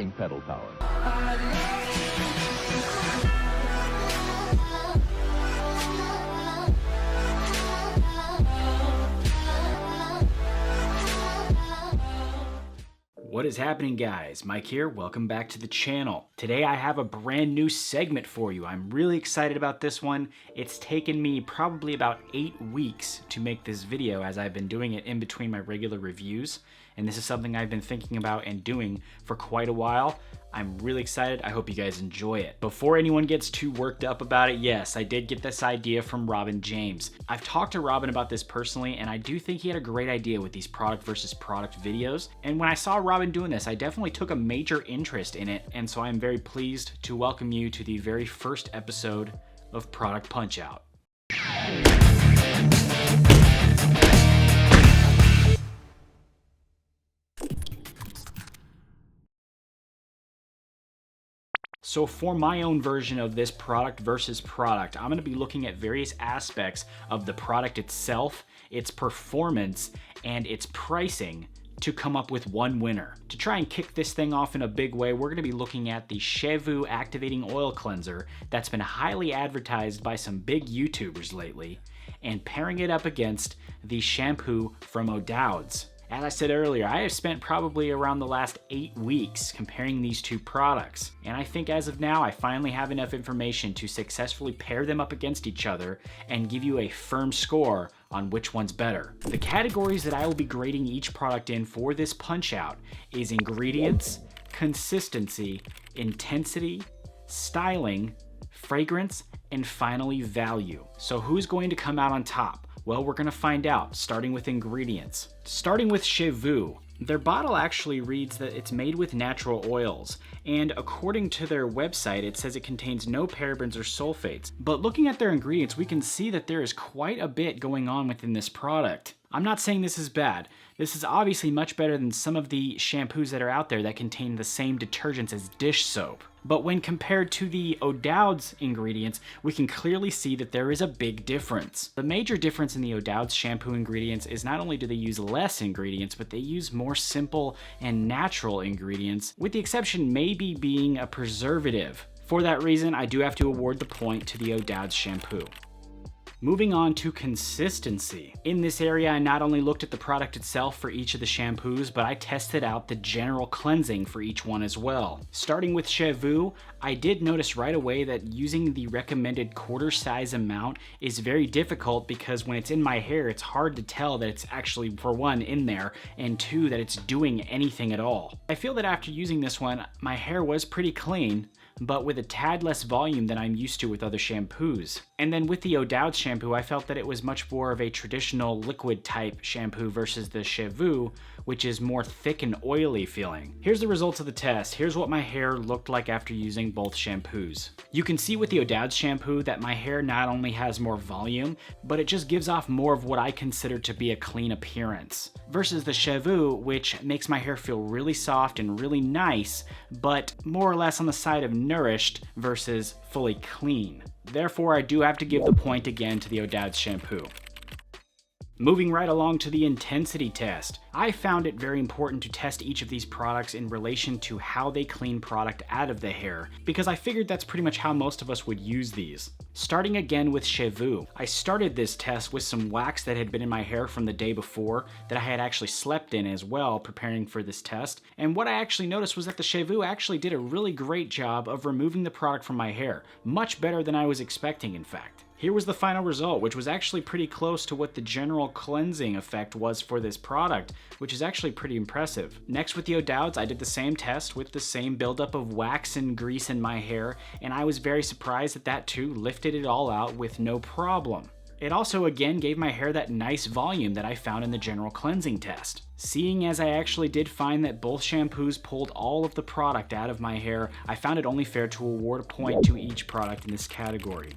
amazing pedal power. What is happening, guys? Mike here. Welcome back to the channel. Today I have a brand new segment for you. I'm really excited about this one. It's taken me probably about 8 weeks to make this video, as I've been doing it in between my regular reviews. And this is something I've been thinking about and doing for quite a while. I'm really excited. I hope you guys enjoy it. Before anyone gets too worked up about it, yes, I did get this idea from Robin James. I've talked to Robin about this personally, and I do think he had a great idea with these product versus product videos. And when I saw Robin doing this, I definitely took a major interest in it. And so I'm very pleased to welcome you to the very first episode of Product Punchout. So for my own version of this product versus product, I'm going to be looking at various aspects of the product itself, its performance, and its pricing to come up with one winner. To try and kick this thing off in a big way, we're going to be looking at the Shehvoo Activating Oil Cleanser that's been highly advertised by some big YouTubers lately, and pairing it up against the shampoo from Odouds. As I said earlier, I have spent probably around the last 8 weeks comparing these two products, and I think as of now I finally have enough information to successfully pair them up against each other and give you a firm score on which one's better. The categories that I will be grading each product in for this punch out is ingredients, consistency, intensity, styling, fragrance, and finally value. So who's going to come out on top? Well, we're gonna find out, starting with ingredients. Starting with Shehvoo. Their bottle actually reads that it's made with natural oils, and according to their website, it says it contains no parabens or sulfates. But looking at their ingredients, we can see that there is quite a bit going on within this product. I'm not saying this is bad. This is obviously much better than some of the shampoos that are out there that contain the same detergents as dish soap. But when compared to the Odouds ingredients, we can clearly see that there is a big difference. The major difference in the Odouds shampoo ingredients is not only do they use less ingredients, but they use more simple and natural ingredients, with the exception maybe being a preservative. For that reason, I do have to award the point to the Odouds shampoo. Moving on to consistency. In this area, I not only looked at the product itself for each of the shampoos, but I tested out the general cleansing for each one as well. Starting with Shehvoo, I did notice right away that using the recommended quarter size amount is very difficult because when it's in my hair, it's hard to tell that it's actually, for one, in there, and two, that it's doing anything at all. I feel that after using this one, my hair was pretty clean, but with a tad less volume than I'm used to with other shampoos. And then with the Odouds shampoo, I felt that it was much more of a traditional liquid type shampoo versus the Shehvoo, which is more thick and oily feeling. Here's the results of the test. Here's what my hair looked like after using both shampoos. You can see with the Odouds shampoo that my hair not only has more volume, but it just gives off more of what I consider to be a clean appearance. Versus the Shehvoo, which makes my hair feel really soft and really nice, but more or less on the side of nourished versus fully clean. Therefore, I do have to give the point again to the Odouds shampoo. Moving right along to the intensity test. I found it very important to test each of these products in relation to how they clean product out of the hair, because I figured that's pretty much how most of us would use these. Starting again with Shehvoo, I started this test with some wax that had been in my hair from the day before that I had actually slept in as well, preparing for this test. And what I actually noticed was that the Shehvoo actually did a really great job of removing the product from my hair. Much better than I was expecting, in fact. Here was the final result, which was actually pretty close to what the general cleansing effect was for this product, which is actually pretty impressive. Next with the Odouds, I did the same test with the same buildup of wax and grease in my hair, and I was very surprised that that too lifted it all out with no problem. It also again gave my hair that nice volume that I found in the general cleansing test. Seeing as I actually did find that both shampoos pulled all of the product out of my hair, I found it only fair to award a point to each product in this category.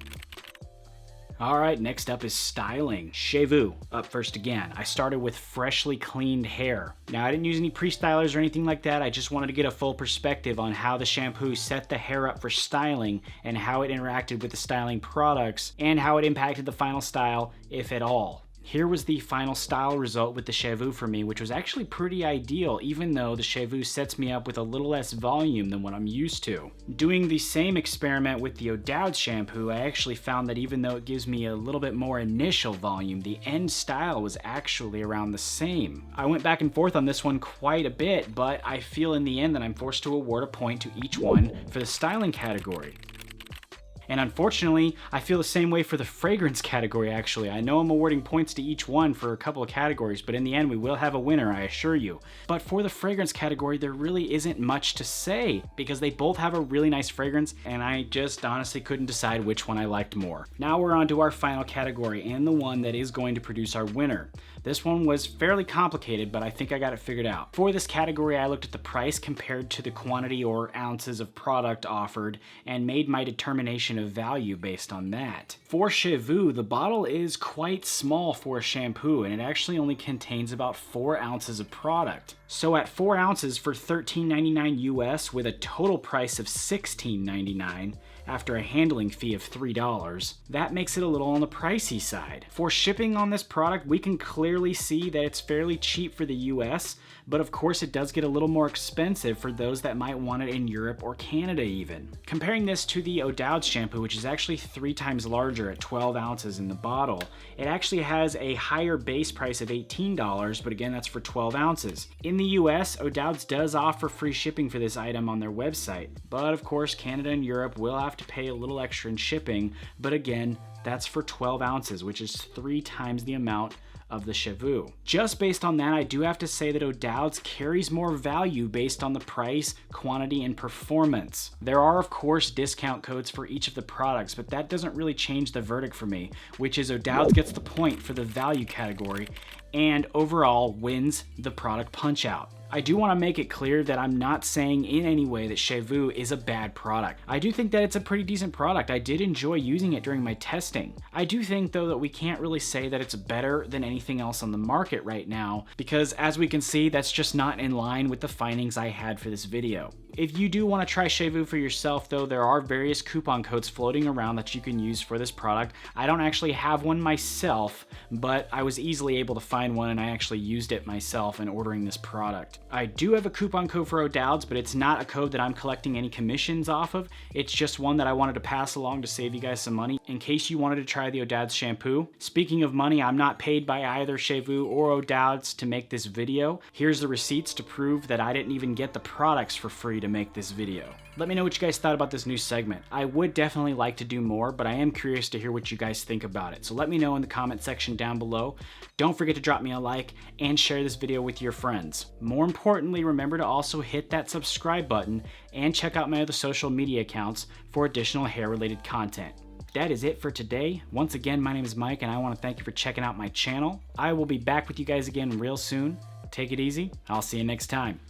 Alright, next up is styling. Shehvoo, up first again. I started with freshly cleaned hair. Now I didn't use any pre-stylers or anything like that, I just wanted to get a full perspective on how the shampoo set the hair up for styling and how it interacted with the styling products and how it impacted the final style, if at all. Here was the final style result with the Shehvoo for me, which was actually pretty ideal, even though the Shehvoo sets me up with a little less volume than what I'm used to. Doing the same experiment with the Odouds shampoo, I actually found that even though it gives me a little bit more initial volume, the end style was actually around the same. I went back and forth on this one quite a bit, but I feel in the end that I'm forced to award a point to each one for the styling category. And unfortunately, I feel the same way for the fragrance category actually. I know I'm awarding points to each one for a couple of categories, but in the end we will have a winner, I assure you. But for the fragrance category, there really isn't much to say because they both have a really nice fragrance and I just honestly couldn't decide which one I liked more. Now we're on to our final category and the one that is going to produce our winner. This one was fairly complicated, but I think I got it figured out. For this category, I looked at the price compared to the quantity or ounces of product offered and made my determination of value based on that. For Shehvoo, the bottle is quite small for a shampoo and it actually only contains about 4 ounces of product. So at 4 ounces for $13.99 US with a total price of $16.99, after a handling fee of $3, that makes it a little on the pricey side. For shipping on this product, we can clearly see that it's fairly cheap for the US, but of course it does get a little more expensive for those that might want it in Europe or Canada even. Comparing this to the Odouds shampoo, which is actually 3 times larger at 12 ounces in the bottle, it actually has a higher base price of $18, but again that's for 12 ounces. In the US, Odouds does offer free shipping for this item on their website, but of course Canada and Europe will have to pay a little extra in shipping, but again, that's for 12 ounces, which is 3 times the amount of the Shehvoo. Just based on that, I do have to say that Odouds carries more value based on the price, quantity, and performance. There are of course discount codes for each of the products, but that doesn't really change the verdict for me, which is Odouds gets the point for the value category and overall wins the product punch out. I do want to make it clear that I'm not saying in any way that Shehvoo is a bad product. I do think that it's a pretty decent product. I did enjoy using it during my testing. I do think though that we can't really say that it's better than anything else on the market right now because as we can see, that's just not in line with the findings I had for this video. If you do want to try Shehvoo for yourself though, there are various coupon codes floating around that you can use for this product. I don't actually have one myself, but I was easily able to find one and I actually used it myself in ordering this product. I do have a coupon code for Odouds, but it's not a code that I'm collecting any commissions off of. It's just one that I wanted to pass along to save you guys some money in case you wanted to try the Odouds shampoo. Speaking of money, I'm not paid by either Shehvoo or Odouds to make this video. Here's the receipts to prove that I didn't even get the products for free to make this video. Let me know what you guys thought about this new segment. I would definitely like to do more, but I am curious to hear what you guys think about it. So let me know in the comment section down below. Don't forget to drop me a like and share this video with your friends. More importantly, remember to also hit that subscribe button and check out my other social media accounts for additional hair related content. That is it for today. Once again, my name is Mike and I want to thank you for checking out my channel. I will be back with you guys again real soon. Take it easy. I'll see you next time.